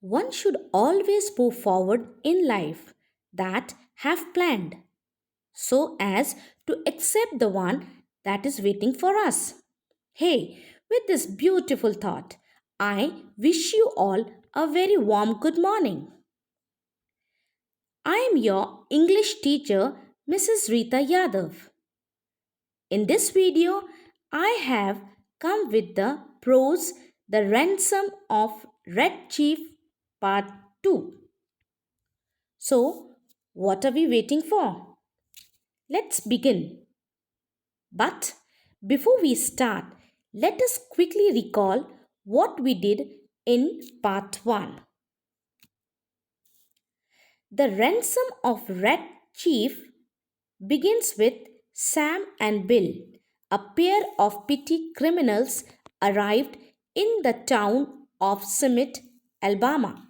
One should always move forward in life that have planned so as to accept the one that is waiting for us. Hey, with this beautiful thought, I wish you all a very warm good morning. I am your English teacher, Mrs. Rita Yadav. In this video, I have come with the prose The Ransom of Red Chief Part 2. So, what are we waiting for? Let's begin. But before we start, let us quickly recall what we did in Part 1. The ransom of Red Chief begins with Sam and Bill, a pair of petty criminals arrived in the town of Summit, Alabama.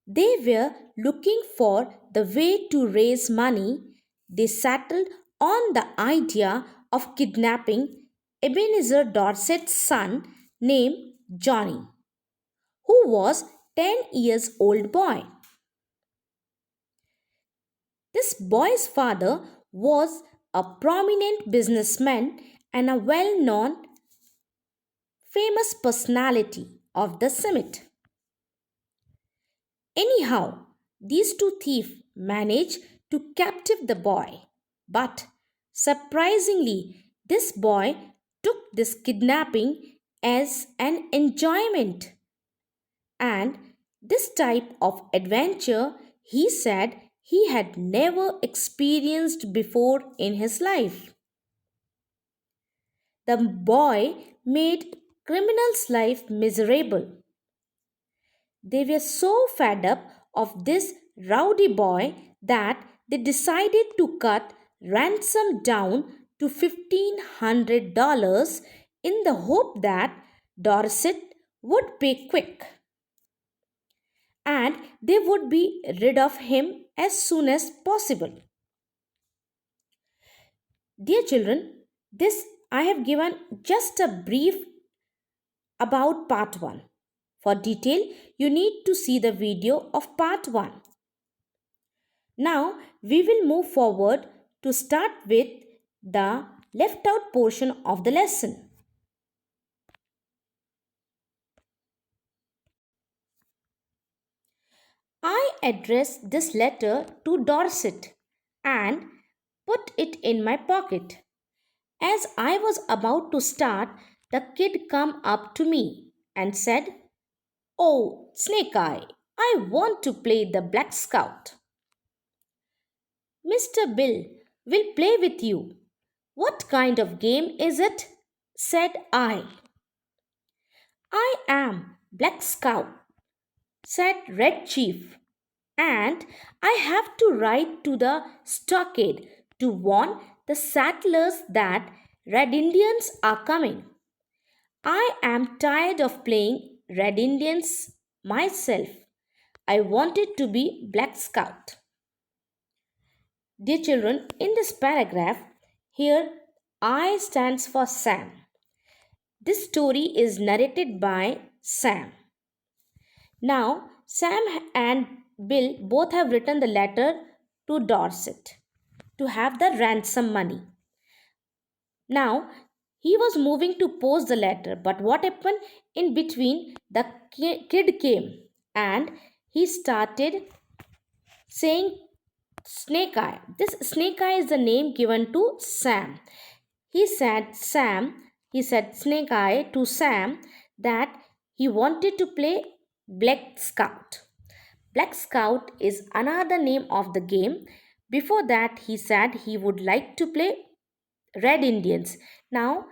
They were looking for the way to raise money. They settled on the idea of kidnapping Ebenezer Dorset's son named Johnny, who was 10 years old boy. This boy's father was a prominent businessman and a well-known famous personality of the summit. Anyhow, these two thieves managed to captive the boy. But surprisingly, this boy took this kidnapping as an enjoyment. And this type of adventure he said he had never experienced before in his life. The boy made criminals' life miserable. They were so fed up of this rowdy boy that they decided to cut ransom down to $1,500 in the hope that Dorset would pay quick and they would be rid of him as soon as possible. Dear children, this I have given just a brief about part 1. For detail, you need to see the video of part 1. Now, we will move forward to start with the left out portion of the lesson. I addressed this letter to Dorset and put it in my pocket. As I was about to start, the kid come up to me and said, "Oh, Snake Eye, I want to play the Black Scout." "Mr. Bill will play with you." "What kind of game is it?" said I. "I am Black Scout," said Red Chief, "and I have to ride to the stockade to warn the settlers that Red Indians are coming. I am tired of playing Red Indians myself. I wanted to be Black Scout." Dear children, in this paragraph, here I stands for Sam. This story is narrated by Sam. Now, Sam and Bill both have written the letter to Dorset to have the ransom money. Now, he was moving to post the letter, but what happened in between? The kid came and he started saying Snake Eye. This Snake Eye is the name given to Sam. He said Snake Eye to Sam that he wanted to play Black Scout. Black Scout is another name of the game. Before that, he said he would like to play Red Indians. Now,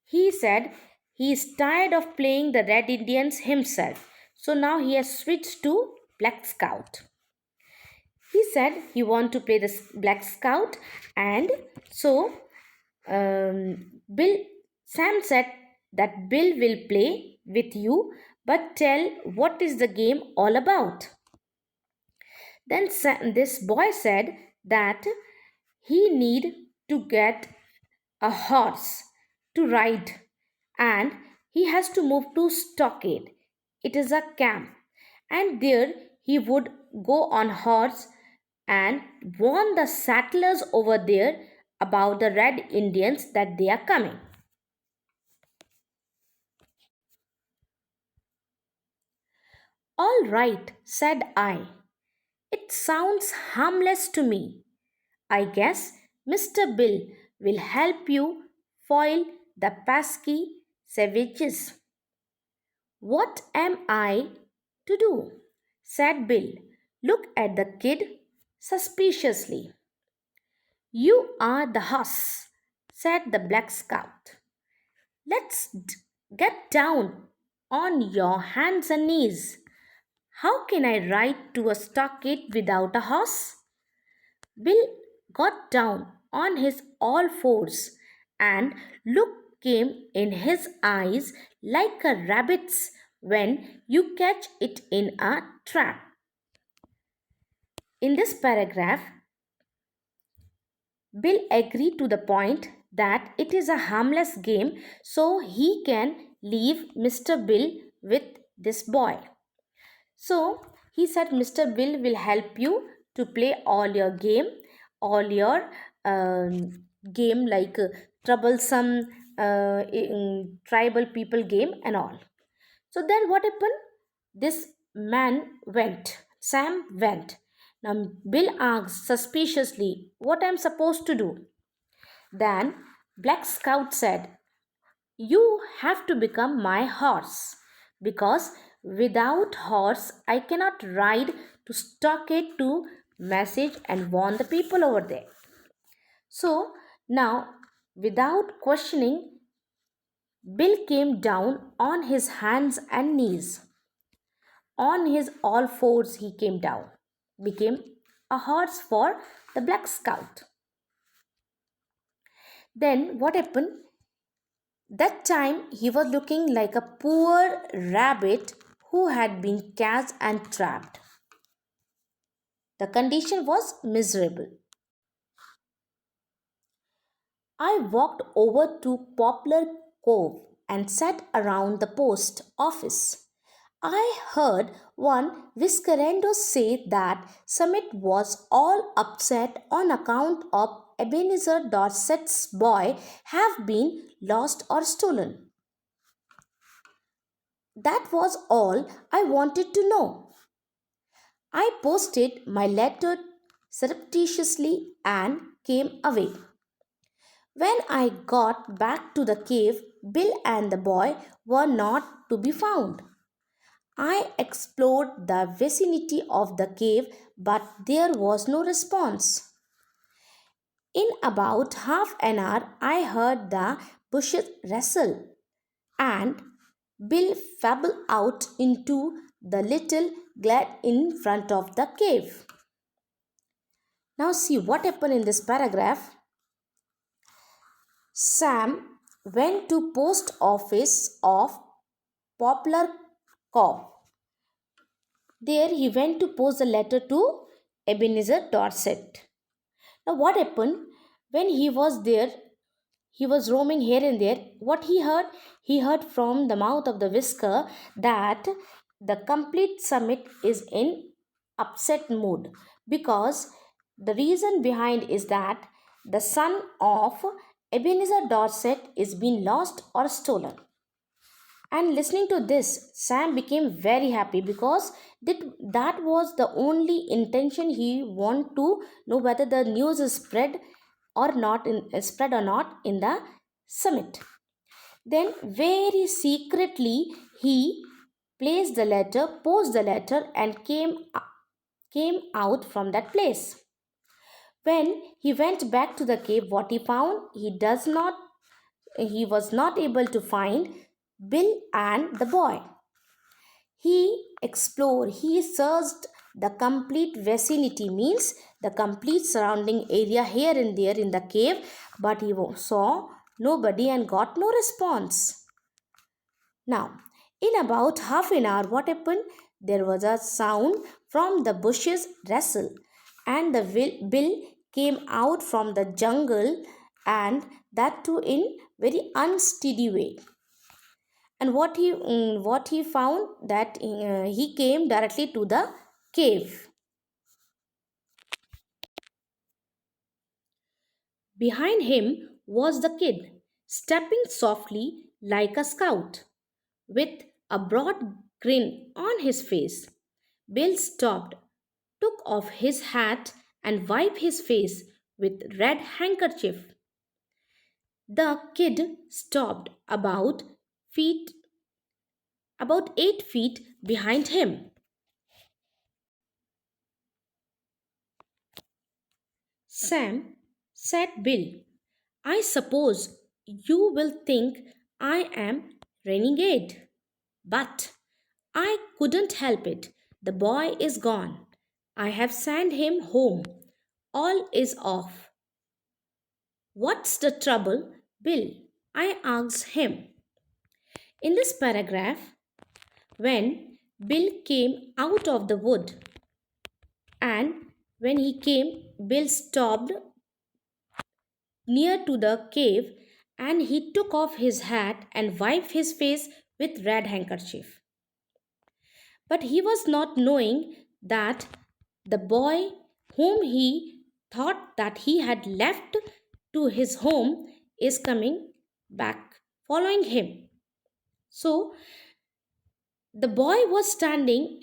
he said he is tired of playing the Red Indians himself. So now he has switched to Black Scout. He said he want to play the Black Scout, and so Bill Sam said that Bill will play with you, but tell what is the game all about. Then this boy said that he need to get a horse to ride and he has to move to stockade. It is a camp. and there he would go on horse and warn the settlers over there about the red Indians that they are coming. All right, said I. It sounds harmless to me. I guess Mr. Bill will help you foil the pesky savages. What am I to do? Said Bill. Look at the kid suspiciously. You are the horse, said the Black Scout. Get down on your hands and knees. How can I ride to a stockade without a horse? Bill got down on his all fours, and look came in his eyes like a rabbit's when you catch it in a trap. In this paragraph, Bill agreed to the point that it is a harmless game, so he can leave Mr. Bill with this boy. So he said, Mr. Bill will help you to play all your game like troublesome tribal people game and all. So then what happened? This man went. Sam went. Now Bill asked suspiciously, what I'm supposed to do? Then Black Scout said, you have to become my horse because without horse I cannot ride to stockade to message and warn the people over there. So now without questioning, Bill came down on his hands and knees. On his all fours he came down, became a horse for the Black Scout. Then what happened? That time he was looking like a poor rabbit who had been caged and trapped. The condition was miserable. I walked over to Poplar Cove and sat around the post office. I heard one whiskerando say that Summit was all upset on account of Ebenezer Dorset's boy have been lost or stolen. That was all I wanted to know. I posted my letter surreptitiously and came away. When I got back to the cave, Bill and the boy were not to be found. I explored the vicinity of the cave, but there was no response. In about half an hour, I heard the bushes rustle and Bill fable out into the little glade in front of the cave. Now, see what happened in this paragraph. Sam went to post office of Poplar Cove. There he went to post a letter to Ebenezer Dorset. Now what happened when he was there? He was roaming here and there. What he heard? He heard from the mouth of the whisker that the complete summit is in upset mood because the reason behind is that the son of Ebenezer Dorset is being lost or stolen. And listening to this, Sam became very happy because that was the only intention he wanted to know whether the news is spread or not in the summit. Then very secretly he placed the letter, posed the letter, and came out from that place. When he went back to the cave, what he found, he was not able to find Bill and the boy. He explored, he searched the complete vicinity, means the complete surrounding area here and there in the cave, but he saw nobody and got no response. Now, in about half an hour, what happened? There was a sound from the bushes rustle, and the Bill came out from the jungle, and that too in very unsteady way. And what he found that he came directly to the cave. Behind him was the kid, stepping softly like a scout, with a broad grin on his face. Bill stopped, took off his hat, and wiped his face with red handkerchief. The kid stopped feet about 8 feet behind him. Sam, said Bill, I suppose you will think I am renegade. But I couldn't help it. The boy is gone. I have sent him home. All is off. What's the trouble, Bill? I asked him. In this paragraph, when Bill came out of the wood, and when he came, Bill stopped near to the cave, and he took off his hat and wiped his face with red handkerchief. But he was not knowing that the boy whom he thought that he had left to his home is coming back, following him. So the boy was standing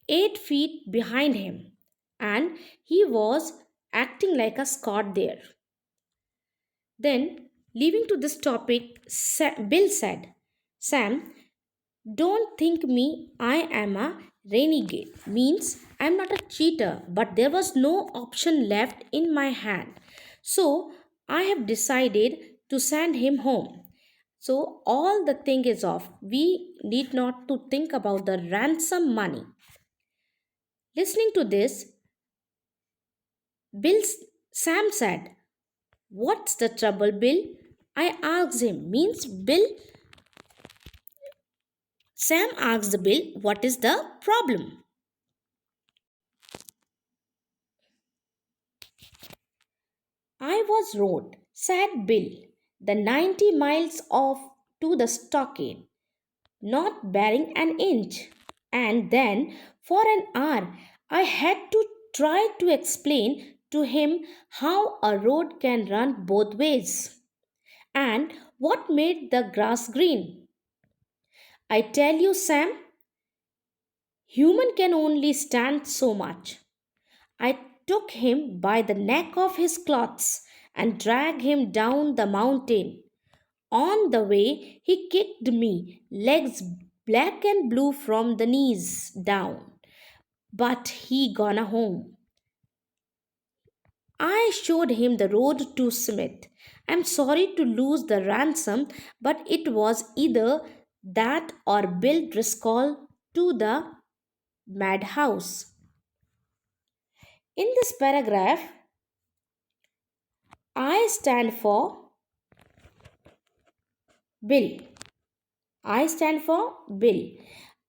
8 feet behind him, and he was acting like a Scot there. Then, leaving to this topic, Bill said, Sam, don't think me I am a renegade. Means I'm not a cheater, but there was no option left in my hand. So I have decided to send him home. So all the thing is off. We need not to think about the ransom money. Listening to this, Bill Sam said, What's the trouble, Bill? I asked him. Means Bill Sam asked Bill, What is the problem? I was rode, said Bill, the 90 miles off to the stockade, not bearing an inch. And then, for an hour, I had to try to explain to him how a road can run both ways and what made the grass green. I tell you, Sam, human can only stand so much. I took him by the neck of his clothes and dragged him down the mountain. On the way, he kicked me, legs black and blue from the knees down. But he gone home. I showed him the road to Smith. I'm sorry to lose the ransom, but it was either that or Bill Driscoll to the madhouse. In this paragraph, I stand for Bill. I stand for Bill.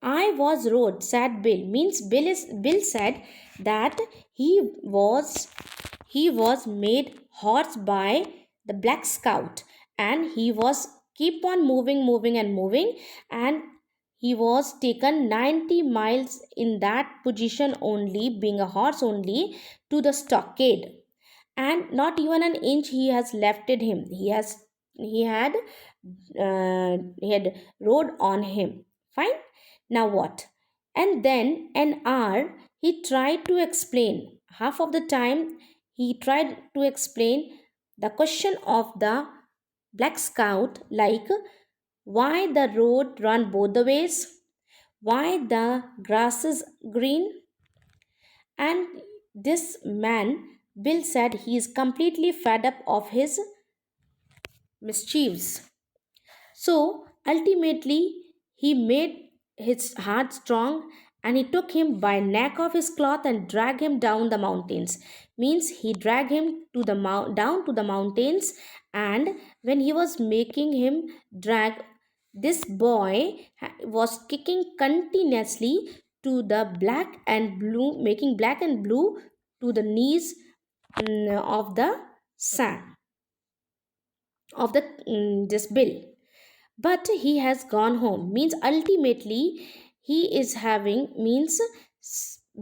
I was rode, said Bill. Means Bill said that he was made horse by the Black Scout, and he was keep on moving and moving, and he was taken 90 miles in that position only, being a horse only, to the stockade, and not even an inch he has left it him. He had rode on him. Fine. Now what? And then an hour he tried to explain. Half of the time he tried to explain the question of the Black Scout, like why the road run both the ways, why the grass is green. And this man, Bill said, he is completely fed up of his mischiefs. So ultimately, he made his heart strong, and he took him by neck of his cloth and dragged him down the mountains. Means he dragged him to the down to the mountains, and when he was making him drag, this boy was kicking continuously to the black and blue, making black and blue to the knees of the sand of the this bill. but he has gone home. Means ultimately, he is having, means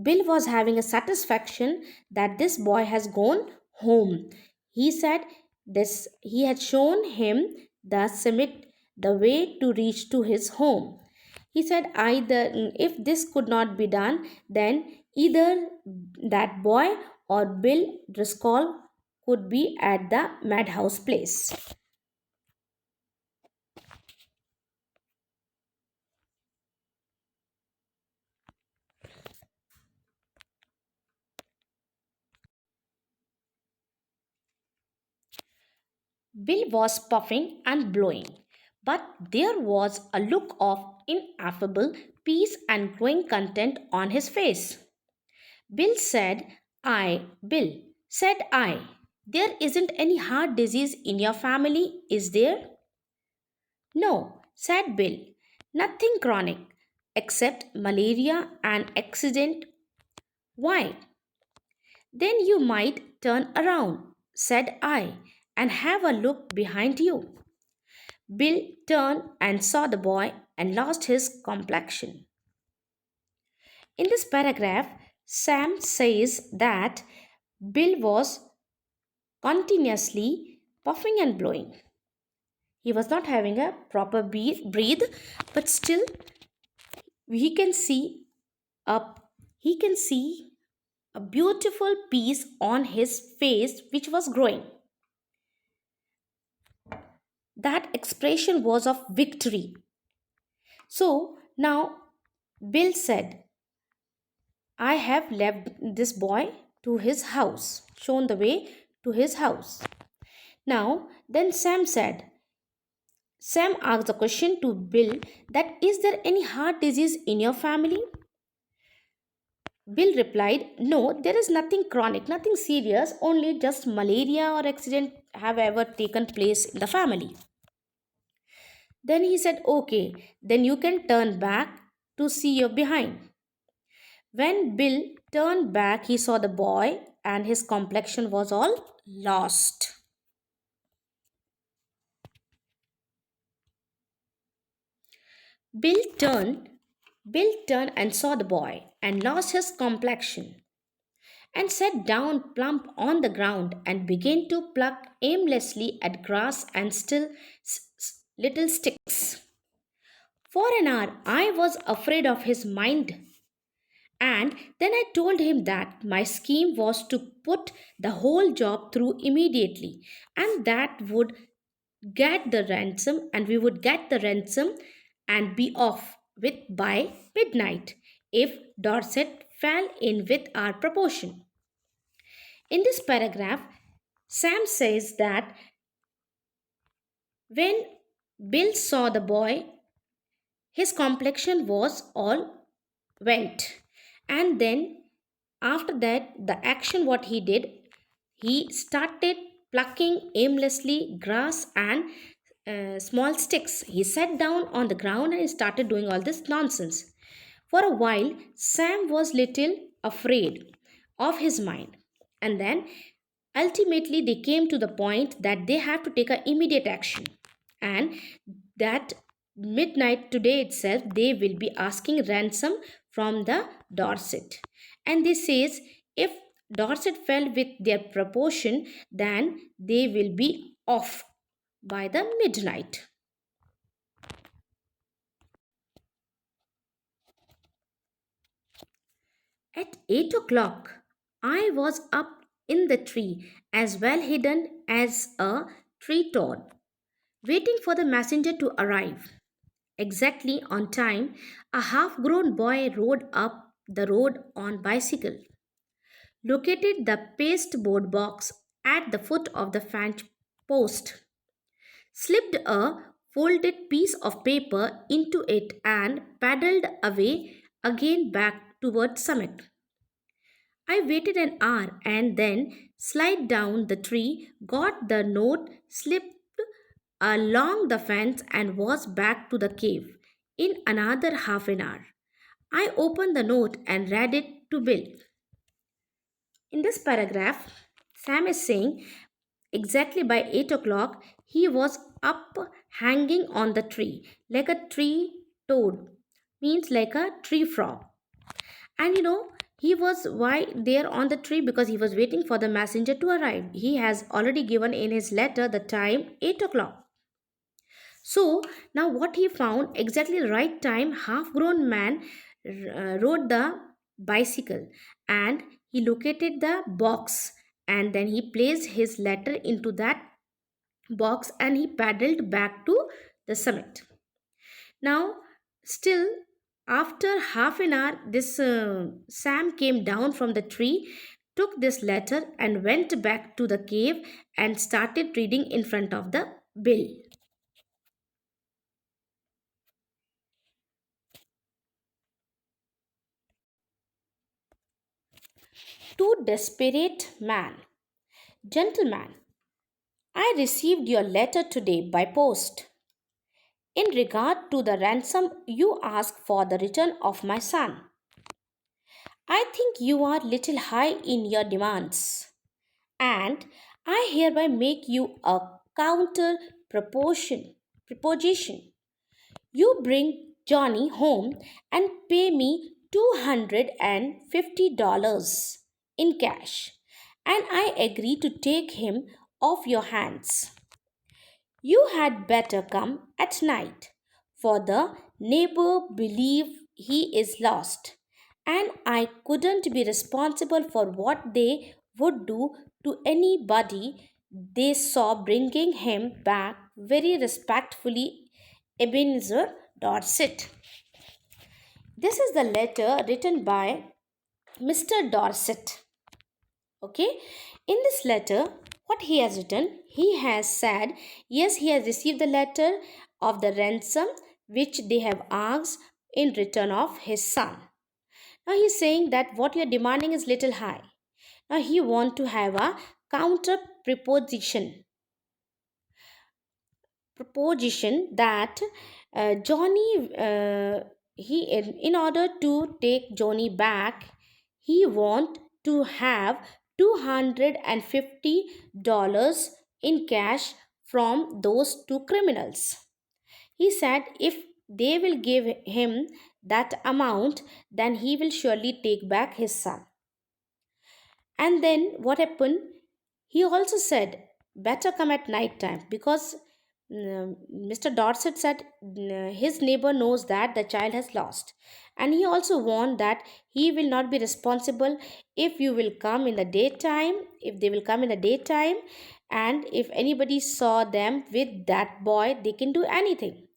Bill was having a satisfaction that this boy has gone home. He said this, he had shown him the summit, the way to reach to his home. He said either, if this could not be done, then either that boy or Bill Driscoll could be at the madhouse place. Bill was puffing and blowing, but there was a look of ineffable peace and growing content on his face. Bill said I, there isn't any heart disease in your family, is there? No, said Bill, nothing chronic except malaria and accident. Why? Then you might turn around, said I, and have a look behind you. Bill turned and saw the boy and lost his complexion. In this paragraph, Sam says that Bill was continuously puffing and blowing. He was not having a proper breathe, but still he can see a he can see a beautiful piece on his face which was growing. That expression was of victory. So now Bill said, I have left this boy to his house, shown the way to his house. Now, then Sam asked a question to Bill that is there any heart disease in your family? Bill replied, no, there is nothing chronic, nothing serious, only just malaria or accident have ever taken place in the family. Then he said, okay, then you can turn back to see your behind. When Bill turned back, he saw the boy and his complexion was all lost. Bill turned Bill turned and saw the boy and lost his complexion and sat down plump on the ground and began to pluck aimlessly at grass and still little sticks. For an hour I was afraid of his mind, and then I told him that my scheme was to put the whole job through immediately, and that would get the ransom, and we would get the ransom and be off with by midnight if Dorset fell in with our proportion. In this paragraph, Sam says that when Bill saw the boy, his complexion was all went, and then after that, the action what he did, he started plucking aimlessly grass and small sticks. He sat down on the ground and started doing all this nonsense. For a while, Sam was little afraid of his mind, and then ultimately they came to the point that they have to take an immediate action, and that midnight today itself they will be asking ransom from the Dorset. And they says if Dorset fell with their proportion, then they will be off by the midnight. At 8 o'clock, I was up in the tree, as well hidden as a tree toad, waiting for the messenger to arrive. Exactly on time, a half grown boy rode up the road on bicycle, located the pasteboard box at the foot of the fence post, slipped a folded piece of paper into it, and paddled away again back toward summit. I waited an hour and then slid down the tree, got the note, slipped along the fence, and was back to the cave in another half an hour. I opened the note and read it to Bill. In this paragraph, Sam is saying exactly by 8 o'clock he was up hanging on the tree like a tree toad, means like a tree frog. And he was why there on the tree because he was waiting for the messenger to arrive. He has already given in his letter the time 8 o'clock. So now what he found exactly the right time, half grown man rode the bicycle and he located the box, and then he placed his letter into that box and he paddled back to the summit. Now, still, after half an hour, this Sam came down from the tree, took this letter, and went back to the cave and started reading in front of the Bill. To desperate man, gentleman, I received your letter today by post. In regard to the ransom you ask for the return of my son, I think you are little high in your demands, and I hereby make you a counter proposition. You bring Johnny home and pay me $250 in cash, and I agree to take him off your hands. You had better come at night, for the neighbor believe he is lost, and I couldn't be responsible for what they would do to anybody they saw bringing him back. Very respectfully, Ebenezer Dorset. This is the letter written by Mr. Dorset. Okay, in this letter, what he has written, he has said, yes, he has received the letter of the ransom which they have asked in return of his son. Now he is saying that what you are demanding is little high. Now he want to have a counter proposition that Johnny he in order to take Johnny back, he want to have $250 in cash from those two criminals. He said if they will give him that amount, then he will surely take back his son. And then what happened? He also said, better come at night time because Mr. Dorset said his neighbor knows that the child has lost. And he also warned that he will not be responsible if you will come in the daytime, if they will come in the daytime, and if anybody saw them with that boy, they can do anything.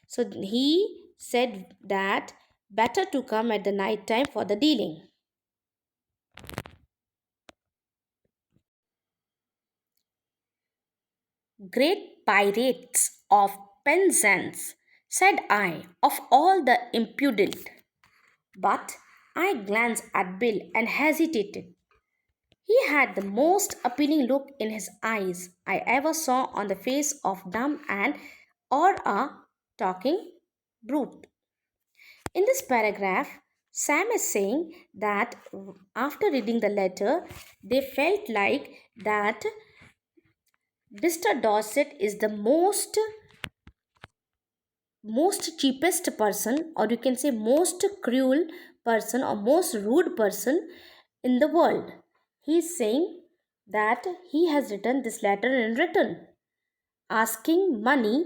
So he said that better to come at the night time for the dealing. Great pirates of Penzance, said I, of all the impudent. But I glanced at Bill and hesitated. He had the most appealing look in his eyes I ever saw on the face of dumb and or a talking brute. In this paragraph, Sam is saying that after reading the letter, they felt like that Mr. Dorset is the most cheapest person, or you can say most cruel person or most rude person in the world. He is saying that he has written this letter in return asking money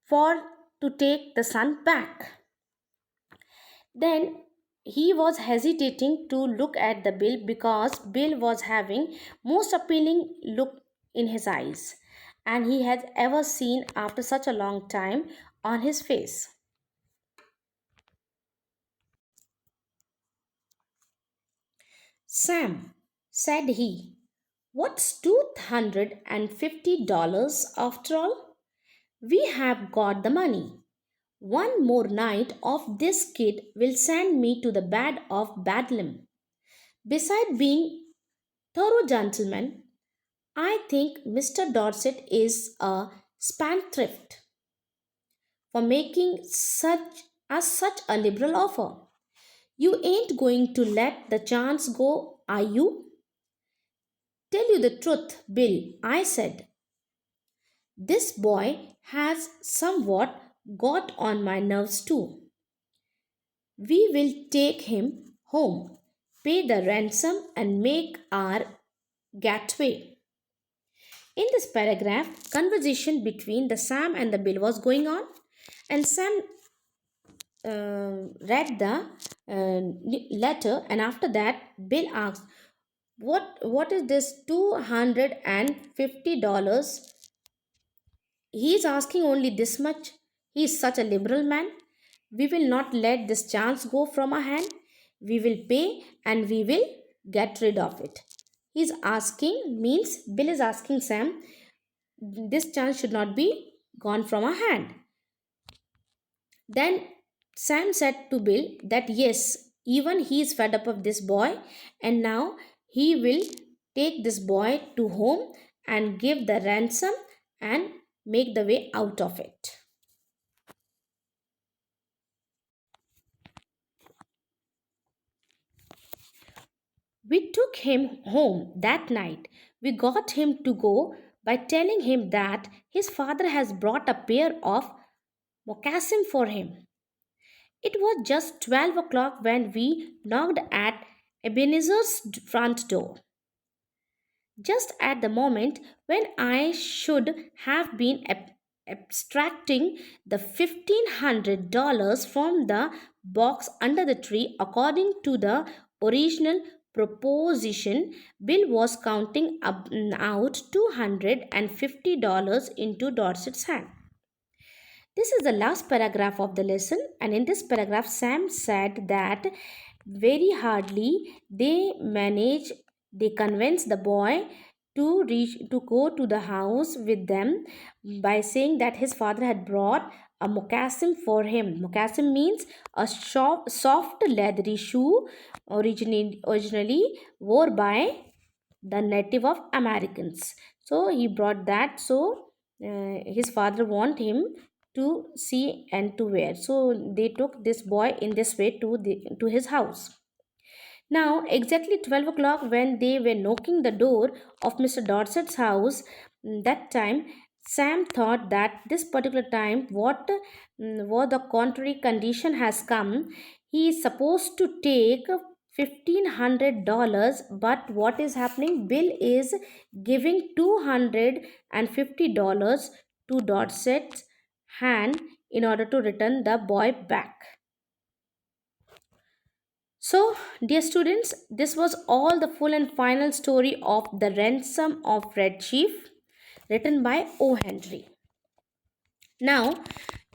for to take the son back. Then he was hesitating to look at the bill because Bill was having most appealing look in his eyes and he had ever seen after such a long time on his face. Sam, said he, what's $250 after all? We have got the money. One more night of this kid will send me to the bed of Bedlam. Beside being thorough gentleman, I think Mr. Dorset is a spendthrift for making such a liberal offer. You ain't going to let the chance go, are you? Tell you the truth, Bill, I said. This boy has somewhat got on my nerves too. We will take him home, pay the ransom, and make our getaway. In this paragraph, conversation between the Sam and the Bill was going on, and Sam read the letter, and after that, Bill asked, "What is this $250? He is asking only this much. He is such a liberal man. We will not let this chance go from our hand. We will pay and we will get rid of it." He's asking means Bill is asking Sam, this chance should not be gone from our hand. Then Sam said to Bill that yes, even he is fed up of this boy, and now he will take this boy to home and give the ransom and make the way out of it. We took him home that night. We got him to go by telling him that his father has brought a pair of moccasin for him. It was just 12 o'clock when we knocked at Ebenezer's front door. Just at the moment when I should have been abstracting the $1,500 from the box under the tree according to the original proposition, Bill was counting out $250 into Dorset's hand. This is the last paragraph of the lesson, and in this paragraph, Sam said that very hardly they convince the boy to go to the house with them by saying that his father had brought a moccasin for him. Moccasin means a soft leathery shoe originally wore by the native of Americans. So he brought that. So his father want him to see and to wear. So they took this boy in this way to his house. Now, exactly 12 o'clock, when they were knocking the door of Mr. Dorset's house, that time Sam thought that this particular time, what the contrary condition has come, he is supposed to take $1,500, but what is happening? Bill is giving $250 to Dorset's hand in order to return the boy back. So, dear students, this was all the full and final story of The Ransom of Red Chief, written by O. Henry. Now,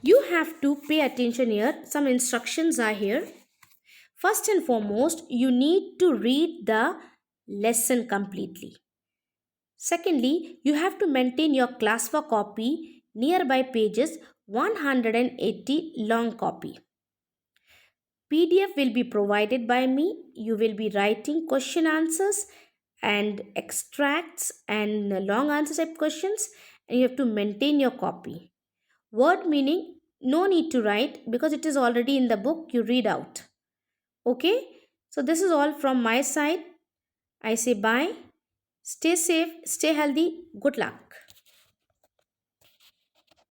you have to pay attention here. Some instructions are here. First and foremost, you need to read the lesson completely. Secondly, you have to maintain your classwork copy nearby pages 180 long copy. PDF will be provided by me. You will be writing question answers and extracts and long answer type questions, and you have to maintain your copy. Word meaning, no need to write because it is already in the book, you read out. Okay, so this is all from my side. I say bye. Stay safe, stay healthy. Good luck.